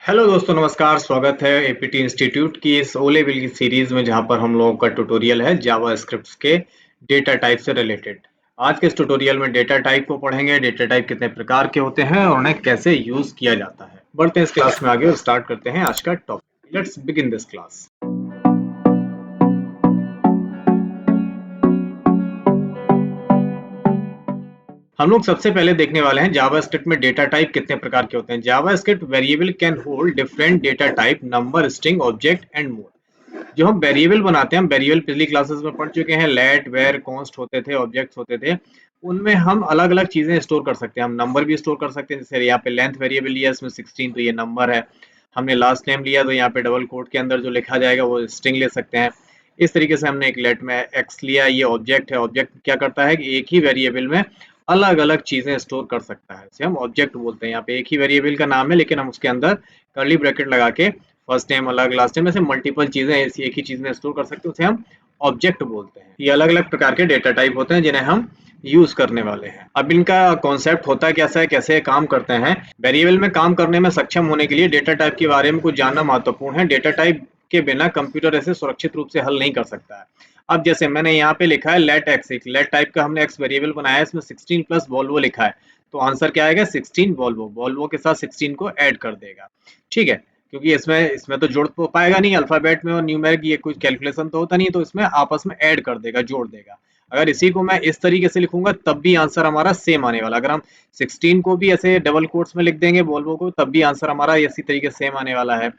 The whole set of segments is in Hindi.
हेलो दोस्तों, नमस्कार। स्वागत है एपीटी इंस्टीट्यूट की इस ओ लेवल की सीरीज में, जहां पर हम लोगों का ट्यूटोरियल है जावा स्क्रिप्ट्स के डेटा टाइप से रिलेटेड। आज के इस ट्यूटोरियल में डेटा टाइप को पढ़ेंगे। डेटा टाइप कितने प्रकार के होते हैं और उन्हें कैसे यूज किया जाता है। बढ़ते हैं इस क्लास में आगे और स्टार्ट करते हैं आज का topic. Let's begin this class. हम लोग सबसे पहले देखने वाले हैं जावा स्क्रिप्ट में डेटा टाइप कितने प्रकार के होते हैं। JavaScript variable can hold different data type, number, string, object and more. जो हम वेरिएबल बनाते हैं, हम वेरिएबल पिछली क्लासेस में पढ़ चुके हैं। लेट, वेर, कॉन्स्ट होते थे, ऑब्जेक्ट्स होते थे। उनमें हम अलग अलग चीजें स्टोर कर सकते हैं। हम नंबर भी स्टोर कर सकते हैं, जैसे यहाँ पे लेंथ वेरिएबल लिया, इसमें 16, तो ये नंबर है। हमने लास्ट नेम लिया, तो यहाँ पे डबल कोट के अंदर जो लिखा जाएगा वो स्ट्रिंग ले सकते हैं। इस तरीके से हमने एक लेट में एक्स लिया, ये ऑब्जेक्ट है। ऑब्जेक्ट क्या करता है कि एक ही वेरिएबल में अलग अलग चीजें स्टोर कर सकता है, इसे हम ऑब्जेक्ट बोलते हैं। यहाँ पे एक ही वेरिएबल का नाम है, लेकिन हम उसके अंदर कर्ली ब्रैकेट लगा के फर्स्ट नेम अलग, लास्ट नेम, ऐसे मल्टीपल चीजें ऐसी एक ही चीज में स्टोर कर सकते हैं, उसे हम ऑब्जेक्ट बोलते हैं। ये अलग अलग प्रकार के डेटा टाइप होते हैं जिन्हें हम यूज करने वाले हैं। अब इनका कॉन्सेप्ट होता कैसा है, कैसे काम करते हैं। वेरिएबल में काम करने में सक्षम होने के लिए डेटा टाइप के बारे में कुछ जानना महत्वपूर्ण है। डेटा टाइप के बिना कंप्यूटर ऐसे सुरक्षित रूप से हल नहीं कर सकता है। अब जैसे मैंने यहाँ पे लिखा है लेट एक्स, एक लेट टाइप का हमने एक्स वेरिएबल बनाया है, इसमें 16 प्लस वॉल्वो लिखा है, तो आंसर क्या आएगा? 16 वॉल्वो। वॉल्वो के साथ 16 को ऐड कर देगा। ठीक है, क्योंकि इसमें तो जोड़ तो पाएगा नहीं, अल्फाबेट में और न्यूमेरिक ये कुछ कैलकुलेशन तो होता नहीं, तो इसमें आपस में ऐड कर देगा, जोड़ देगा। अगर इसी को मैं इस तरीके से लिखूंगा तब भी आंसर हमारा सेम आने वाला। अगर हम 16 को भी ऐसे डबल कोट्स में लिख देंगे वॉल्वो को, तब भी आंसर हमारा इसी तरीके से सेम आने वाला है।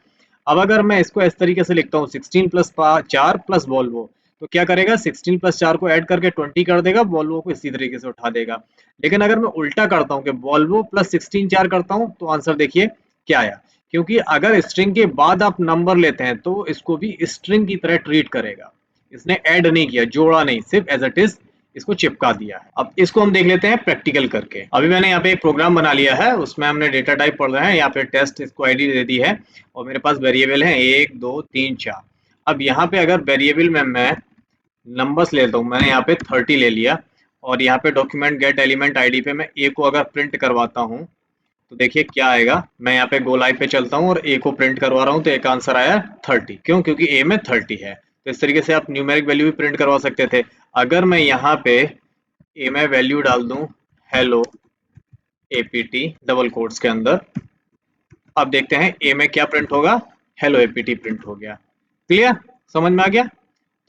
अब अगर मैं इसको इस तरीके से लिखता हूँ 16 प्लस 4 प्लस वॉल्वो, तो क्या करेगा? 16 प्लस 4 को ऐड करके 20 कर देगा, वॉल्वो को इसी तरीके से उठा देगा। लेकिन अगर मैं उल्टा करता हूँ कि वॉल्वो प्लस 16 4 करता हूँ, तो आंसर देखिए क्या आया। क्योंकि अगर स्ट्रिंग के बाद आप नंबर लेते हैं तो इसको भी स्ट्रिंग की तरह ट्रीट करेगा। इसने ऐड नहीं किया, जोड़ा नहीं, सिर्फ एज इट इज इसको चिपका दिया है। अब इसको हम देख लेते हैं प्रैक्टिकल करके। अभी मैंने यहाँ पे एक प्रोग्राम बना लिया है, उसमें हमने डेटा टाइप पढ़ रहे हैं। यहाँ पे टेस्ट इसको आईडी दे दी है और मेरे पास वेरिएबल है 1 2 3 4। अब यहाँ पे अगर वेरिएबल में मैं नंबर्स लेता हूँ, मैंने यहाँ पे 30 ले लिया, और यहाँ पे डॉक्यूमेंट गेट एलिमेंट आईडी पे मैं ए को अगर प्रिंट करवाता हूँ, तो देखिए क्या आएगा। मैं यहाँ पे गोलाई पे चलता हूँ और ए को प्रिंट करवा रहा हूँ, तो एक आंसर आया 30। क्यों? क्योंकि ए में 30 है। तो इस तरीके से आप न्यूमेरिक वैल्यू भी प्रिंट करवा सकते थे। अगर मैं यहाँ पे ए में वैल्यू डाल दूं हेलो एपीटी डबल कोट्स के अंदर, अब देखते हैं ए में क्या प्रिंट होगा। हेलो एपीटी प्रिंट हो गया। क्लियर? समझ में आ गया?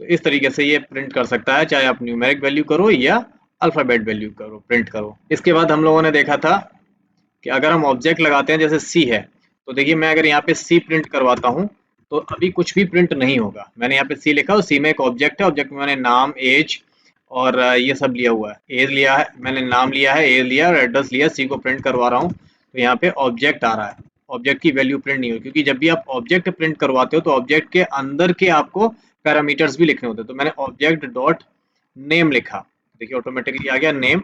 तो इस तरीके से ये प्रिंट कर सकता है, चाहे आप न्यूमेरिक वैल्यू करो या अल्फाबेट वैल्यू करो, प्रिंट करो। इसके बाद हम लोगों ने देखा था कि अगर हम ऑब्जेक्ट लगाते हैं, जैसे सी है, तो देखिए मैं अगर यहाँ पे सी प्रिंट करवाता हूँ, तो अभी कुछ भी प्रिंट नहीं होगा। मैंने यहाँ पे सी लिखा और सी में एक ऑब्जेक्ट है, ऑब्जेक्ट में मैंने नाम, एज और ये सब लिया हुआ है। एज लिया है मैंने, नाम लिया है, एज लिया और एड्रेस लिया। सी को प्रिंट करवा रहा हूँ, तो यहाँ पे ऑब्जेक्ट आ रहा है। ऑब्जेक्ट की वैल्यू प्रिंट नहीं हुई, क्योंकि जब भी आप ऑब्जेक्ट प्रिंट करवाते हो तो ऑब्जेक्ट के अंदर के आपको पैरामीटर्स भी लिखने होते हैं। तो मैंने ऑब्जेक्ट डॉट नेम लिखा, देखिए ऑटोमेटिकली आ गया नेम।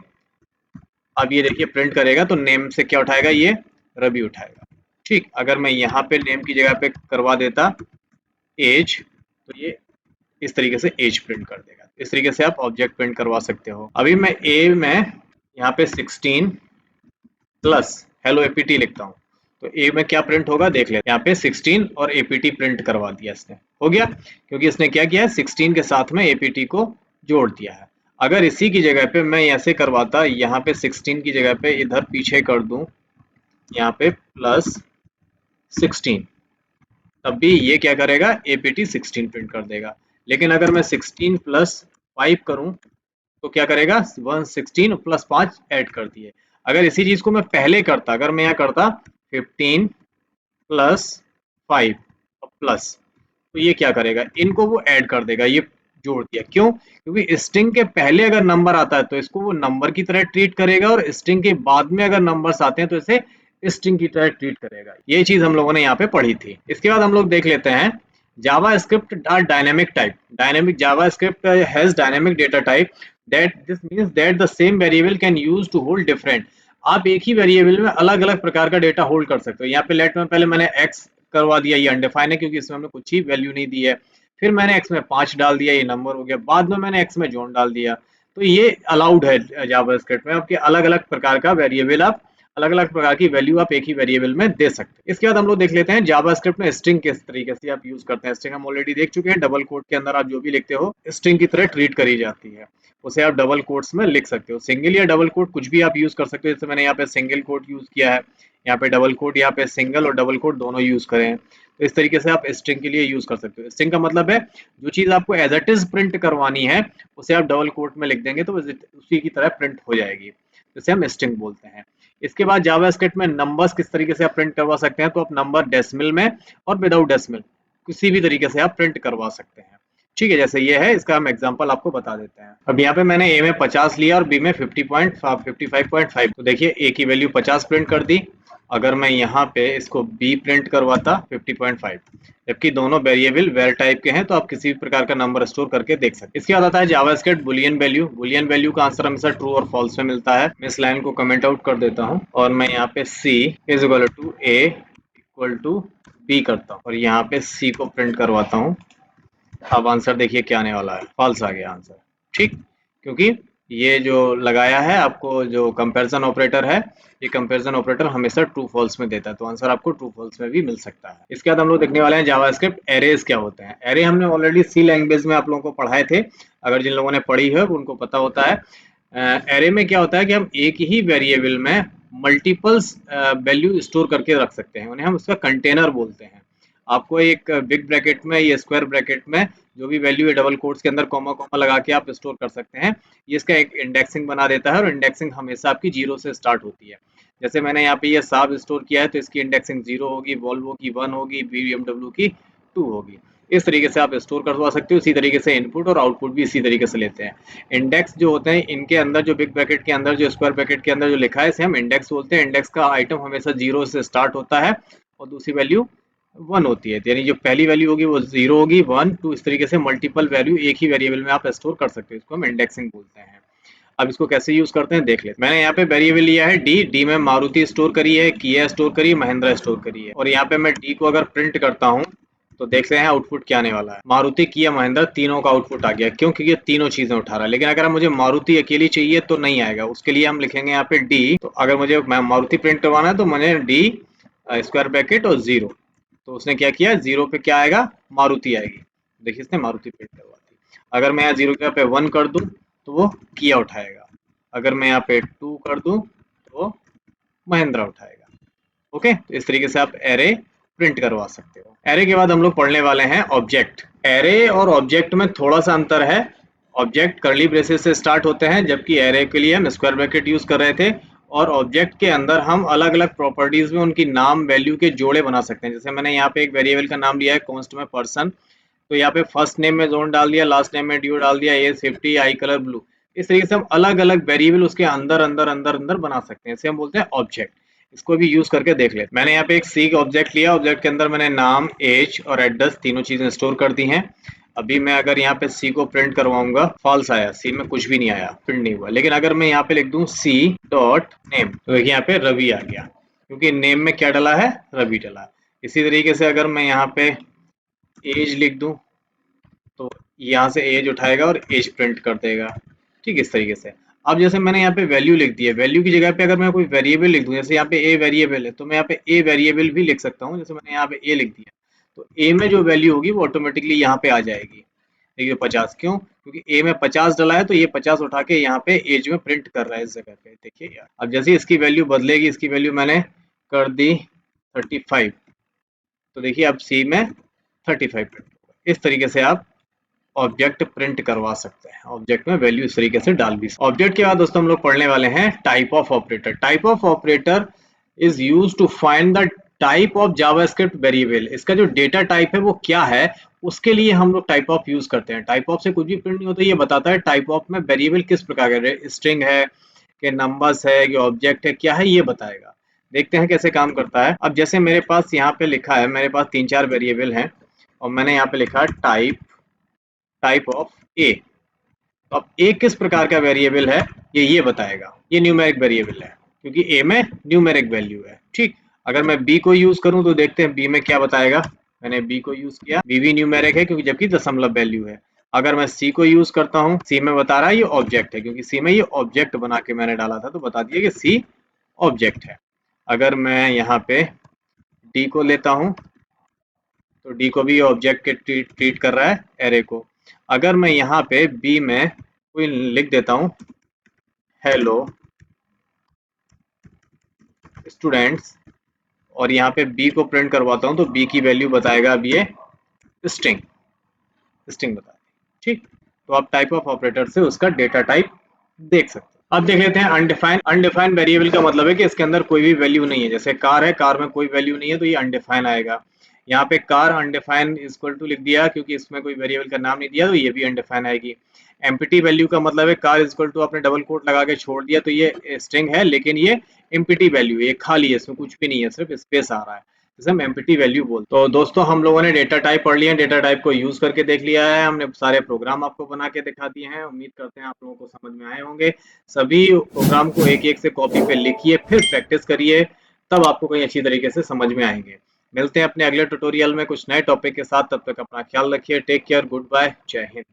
अब ये देखिए प्रिंट करेगा तो नेम से क्या उठाएगा? ये रवि उठाएगा। ठीक, अगर मैं यहाँ पे नेम की जगह पे करवा देता एज, तो ये इस तरीके से एज प्रिंट कर देगा। इस तरीके से आप ऑब्जेक्ट प्रिंट करवा सकते हो। अभी मैं ए में यहाँ पे 16 प्लस हेलो एपीटी लिखता हूँ, तो ए में क्या प्रिंट होगा देख लेते हैं। यहाँ पे 16 और एपीटी प्रिंट करवा दिया इसने, हो गया। क्योंकि इसने क्या किया है, 16 के साथ में एपीटी को जोड़ दिया है। अगर इसी की जगह पे मैं ऐसे करवाता, यहाँ पे 16 की जगह पे इधर पीछे कर दूं, यहाँ पे प्लस 16, तब भी ये क्या करेगा? एपीटी 16 प्रिंट कर देगा। लेकिन अगर मैं 16 प्लस 5 करूं, तो क्या करेगा? 116 प्लस 5 ऐड कर दिए। अगर इसी चीज को मैं पहले करता, अगर मैं यहाँ करता 15 प्लस 5 प्लस, तो ये क्या करेगा? इनको वो ऐड कर देगा, ये जोड़ दिया। क्यों? क्योंकि स्ट्रिंग के पहले अगर नंबर आता है तो इसको वो नंबर की तरह ट्रीट करेगा, और स्ट्रिंग के बाद में अगर नंबर्स आते हैं तो इसे स्ट्रिंग की तरह ट्रीट करेगा। ये चीज हम लोगों ने यहाँ पे पढ़ी थी। इसके बाद हम लोग देख लेते हैं JavaScript are dynamic type. Dynamic JavaScript has dynamic data type, that this means that the same variable can use to hold different. आप एक ही वेरिएबल में अलग अलग प्रकार का डेटा होल्ड कर सकते हो। यहाँ पे लेट में पहले मैंने एक्स करवा दिया, ये अनडिफाइन है क्योंकि इसमें हमने कुछ ही वैल्यू नहीं दी है। फिर मैंने एक्स में 5 डाल दिया, ये नंबर हो गया। बाद में मैंने एक्स में जॉन डाल दिया। तो ये अलाउड है जावा स्क्रिप्ट में, आपके अलग अलग प्रकार का वेरिएबल आप अलग अलग प्रकार की वैल्यू आप एक ही वेरिएबल में दे सकते हैं। इसके बाद हम लोग देख लेते हैं जावास्क्रिप्ट में स्ट्रिंग किस तरीके से आप यूज करते हैं। स्ट्रिंग हम ऑलरेडी देख चुके हैं, डबल कोट के अंदर आप जो भी लिखते हो स्ट्रिंग की तरह ट्रीट करी जाती है, उसे आप डबल कोट्स में लिख सकते हो। सिंगल या डबल कोट कुछ भी आप यूज कर सकते हो, जैसे मैंने यहाँ पे सिंगल कोट यूज किया है, यहाँ पे डबल कोट, यहाँ पे सिंगल और डबल कोट दोनों यूज करें हैं। तो इस तरीके से आप स्ट्रिंग के लिए यूज कर सकते हो। स्ट्रिंग का मतलब है जो चीज आपको एज इट इज प्रिंट करवानी है उसे आप डबल कोट में लिख देंगे तो उसी की तरह प्रिंट हो जाएगी, जिसे हम स्ट्रिंग बोलते हैं। इसके बाद जावास्क्रिप्ट में नंबर्स किस तरीके से आप प्रिंट करवा सकते हैं, तो आप नंबर डेसिमल में और विदाउट डेसिमल किसी भी तरीके से आप प्रिंट करवा सकते हैं। ठीक है, जैसे ये है, इसका हम एग्जांपल आपको बता देते हैं। अब यहाँ पे मैंने ए में 50 लिया और बी में 55.5, तो देखिए ए की वैल्यू 50 प्रिंट कर दी। अगर मैं यहाँ पे इसको बी प्रिंट करवाता 50.5, जबकि दोनों वेरिएबल वेर टाइप के हैं, तो आप किसी भी प्रकार का नंबर स्टोर करके देख सकते हैं। इसके बाद आता है JavaScript Boolean value. Boolean value का आंसर हमेशा ट्रू और फॉल्स में मिलता है। मैं इस लाइन को कमेंट आउट कर देता हूँ और मैं यहाँ पे C is equal to A equal to B करता हूँ और यहाँ पे सी को प्रिंट करवाता हूँ। अब आंसर देखिए क्या आने वाला है, फॉल्स आ गया आंसर। ठीक, क्योंकि ये जो लगाया है आपको जो कंपैरिजन ऑपरेटर है, ये कंपैरिजन ऑपरेटर हमेशा ट्रू फॉल्स में देता है, तो आंसर आपको ट्रू फॉल्स में भी मिल सकता है। इसके बाद हम लोग देखने वाले हैं जावास्क्रिप्ट एरेज क्या होते हैं। एरे हमने ऑलरेडी सी लैंग्वेज में आप लोगों को पढ़ाए थे, अगर जिन लोगों ने पढ़ी है उनको पता होता है। एरे में क्या होता है कि हम एक ही वेरिएबल में मल्टीपल्स वैल्यू स्टोर करके रख सकते हैं, उन्हें हम उसका कंटेनर बोलते हैं। आपको एक बिग ब्रैकेट में या स्क्वायर ब्रैकेट में जो भी वैल्यू है डबल कोट्स के अंदर कॉमा कॉमा लगा के आप स्टोर कर सकते हैं। ये इसका एक इंडेक्सिंग बना देता है और इंडेक्सिंग हमेशा आपकी 0 से स्टार्ट होती है। जैसे मैंने यहाँ पे ये साब स्टोर किया है तो इसकी इंडेक्सिंग 0 होगी, वॉल्वो की 1 होगी, BMW की 2 होगी। इस तरीके से आप स्टोर करवा सकते हो। इसी तरीके से इनपुट और आउटपुट भी इसी तरीके से लेते हैं। इंडेक्स जो होते हैं इनके अंदर जो बिग ब्रैकेट के अंदर जो स्क्वायर ब्रैकेट के अंदर जो लिखा है इसे हम इंडेक्स बोलते हैं। इंडेक्स का आइटम हमेशा 0 से स्टार्ट होता है और दूसरी वैल्यू 1 होती है, यानी जो पहली वैल्यू होगी वो 0 होगी, 1 2, इस तरीके से मल्टीपल वैल्यू एक ही वेरिएबल में आप स्टोर कर सकते हो। इसको हम इंडेक्सिंग बोलते हैं। अब इसको कैसे यूज करते हैं देख लेते हैं। मैंने यहाँ पे वेरिएबल लिया है डी। डी में मारुति स्टोर करी है, किया स्टोर करी है, महिंद्रा स्टोर करी है। और यहाँ पे मैं डी को अगर प्रिंट करता हूँ तो देखते हैं आउटपुट क्या आने वाला है। मारुति, किया, महिंद्रा तीनों का आउटपुट आ गया। क्यों? क्योंकि ये तीनों चीजें उठा रहा है। लेकिन अगर मुझे मारुति अकेली चाहिए तो नहीं आएगा, उसके लिए हम लिखेंगे यहाँ पे डी। तो अगर मुझे मारुति प्रिंट करवाना है तो मैंने डी स्क्वायर ब्रैकेट और 0, तो उसने क्या किया, 0 पे क्या आएगा, मारुति आएगी। देखिए इसने मारुति प्रिंट करवा दी। अगर मैं यहाँ 0 के यहाँ पे 1 कर दूं तो वो किया उठाएगा। अगर मैं यहाँ पे 2 कर दूं तो वो महिंद्रा उठाएगा। ओके, तो इस तरीके से आप एरे प्रिंट करवा सकते हो। एरे के बाद हम लोग पढ़ने वाले हैं ऑब्जेक्ट। एरे और ऑब्जेक्ट में थोड़ा सा अंतर है। ऑब्जेक्ट कर्ली ब्रेसेस से स्टार्ट होते हैं, जबकि एरे के लिए हम स्क्वायर ब्रैकेट यूज कर रहे थे। और ऑब्जेक्ट के अंदर हम अलग अलग प्रॉपर्टीज में उनकी नाम वैल्यू के जोड़े बना सकते हैं। जैसे मैंने यहाँ पे एक वेरिएबल का नाम लिया है कॉन्स्ट में पर्सन, तो यहाँ पे फर्स्ट नेम में जोन डाल दिया, लास्ट नेम में ड्यू डाल दिया, एज 50, आई कलर ब्लू। इस तरीके से हम अलग अलग वेरिएबल उसके अंदर अंदर अंदर अंदर बना सकते हैं। इसे हम बोलते हैं ऑब्जेक्ट। इसको भी यूज करके देख लेते। मैंने यहाँ पे एक सी ऑब्जेक्ट लिया। ऑब्जेक्ट के अंदर मैंने नाम, एज और एड्रेस तीनों चीजें स्टोर कर दी हैं। अभी मैं अगर यहाँ पे सी को प्रिंट करवाऊंगा, फॉल्स आया, सी में कुछ भी नहीं आया, प्रिंट नहीं हुआ। लेकिन अगर मैं यहाँ पे लिख दूं सी डॉट नेम, तो देखिए यहाँ पे रवि आ गया, क्योंकि नेम में क्या डला है, रवि डला। इसी तरीके से अगर मैं यहाँ पे एज लिख दूं तो यहाँ से एज उठाएगा और एज प्रिंट कर देगा। ठीक, इस तरीके से। अब जैसे मैंने यहाँ पे वैल्यू लिख दी है, वैल्यू की जगह पे अगर मैं कोई वेरिएबल लिख दूं, जैसे यहाँ पे ए वेरिएबल है तो मैं यहाँ पे ए वेरिएबल भी लिख सकता हूँ। जैसे मैंने यहाँ पे ए लिख दिया तो ए में जो वैल्यू होगी वो ऑटोमेटिकली यहाँ पे आ जाएगी। देखिए 50, क्यों? क्योंकि ए में 50 डला है तो ये 50 उठा के यहाँ पे एज में प्रिंट कर रहा है इस जगह पे। देखिए यार, अब जैसे इसकी वैल्यू बदलेगी, इसकी वैल्यू मैंने कर दी 35, तो देखिए अब सी में 35 प्रिंट होगा। इस तरीके से आप ऑब्जेक्ट प्रिंट करवा सकते हैं। ऑब्जेक्ट में वैल्यू इस तरीके से डाल भी सकते हैं। ऑब्जेक्ट के बाद दोस्तों हम लोग पढ़ने वाले हैं type of operator. Type of operator is used to find the type of JavaScript variable. इसका जो डेटा टाइप है वो क्या है, उसके लिए हम लोग टाइप ऑफ यूज करते हैं। टाइप ऑफ से कुछ भी प्रिंट नहीं होता, ये बताता है टाइप ऑफ में वेरिएबल किस प्रकार का, स्ट्रिंग है कि नंबर्स है कि ऑब्जेक्ट है, क्या है, ये बताएगा। देखते हैं कैसे काम करता है। अब जैसे मेरे पास यहाँ पे लिखा है, मेरे पास 3-4 वेरिएबल हैं और मैंने यहाँ पे लिखा है टाइप ऑफ ए। तो अब ए किस प्रकार का वेरिएबल है ये बताएगा। ये न्यूमेरिक वेरिएबल है क्योंकि ए में न्यूमेरिक वैल्यू है। ठीक, अगर मैं बी को यूज करूं तो देखते हैं बी में क्या बताएगा। मैंने बी को यूज किया, बी भी न्यूमेरिक है क्योंकि जबकि दशमलव वैल्यू है। अगर मैं सी को यूज करता हूं, सी में बता रहा है ये ऑब्जेक्ट है, क्योंकि सी में ये ऑब्जेक्ट बना के मैंने डाला था तो बता दिया कि सी ऑब्जेक्ट है। अगर मैं यहाँ पे डी को लेता हूँ तो डी को भी ऑब्जेक्ट के ट्रीट कर रहा है एरे को। अगर मैं यहाँ पे बी में कोई लिख देता हूँ हेलो स्टूडेंट्स और यहाँ पे बी को प्रिंट करवाता हूँ तो बी की वैल्यू बताएगा अब ये स्ट्रिंग स्ट्रिंग बताएगा। ठीक, तो आप टाइप ऑफ ऑपरेटर से उसका डेटा टाइप देख सकते हैं। अब देख लेते हैं अनडिफाइंड। अनडिफाइंड वेरिएबल का मतलब है कि इसके अंदर कोई भी वैल्यू नहीं है। जैसे कार है, कार में कोई वैल्यू नहीं है तो ये अनडिफाइन आएगा। यहाँ पे कार अनडिफाइन इक्वल टू लिख दिया क्योंकि इसमें कोई वेरिएबल का नाम नहीं दिया तो ये भी अनडिफाइन आएगी। एम्प्टी वैल्यू का मतलब है कार इक्वल टू आपने डबल कोट लगा के छोड़ दिया तो ये स्ट्रिंग है, लेकिन ये एम्प्टी वैल्यू है, ये खाली है, इसमें कुछ भी नहीं है, सिर्फ स्पेस आ रहा है, जिसे हम एम्प्टी वैल्यू बोलते हैं। तो दोस्तों हम लोगों ने डेटा टाइप पढ़ लिया, डेटा टाइप को यूज करके देख लिया है, हमने सारे प्रोग्राम आपको बना के दिखा दिए हैं। उम्मीद करते हैं आप लोगों को समझ में आए होंगे। सभी प्रोग्राम को एक एक से कॉपी पे लिखिए, फिर प्रैक्टिस करिए, तब आपको कहीं अच्छी तरीके से समझ में आएंगे। मिलते हैं अपने अगले ट्यूटोरियल में कुछ नए टॉपिक के साथ, तब तक अपना ख्याल रखिए। टेक केयर, गुड बाय, जय हिंद।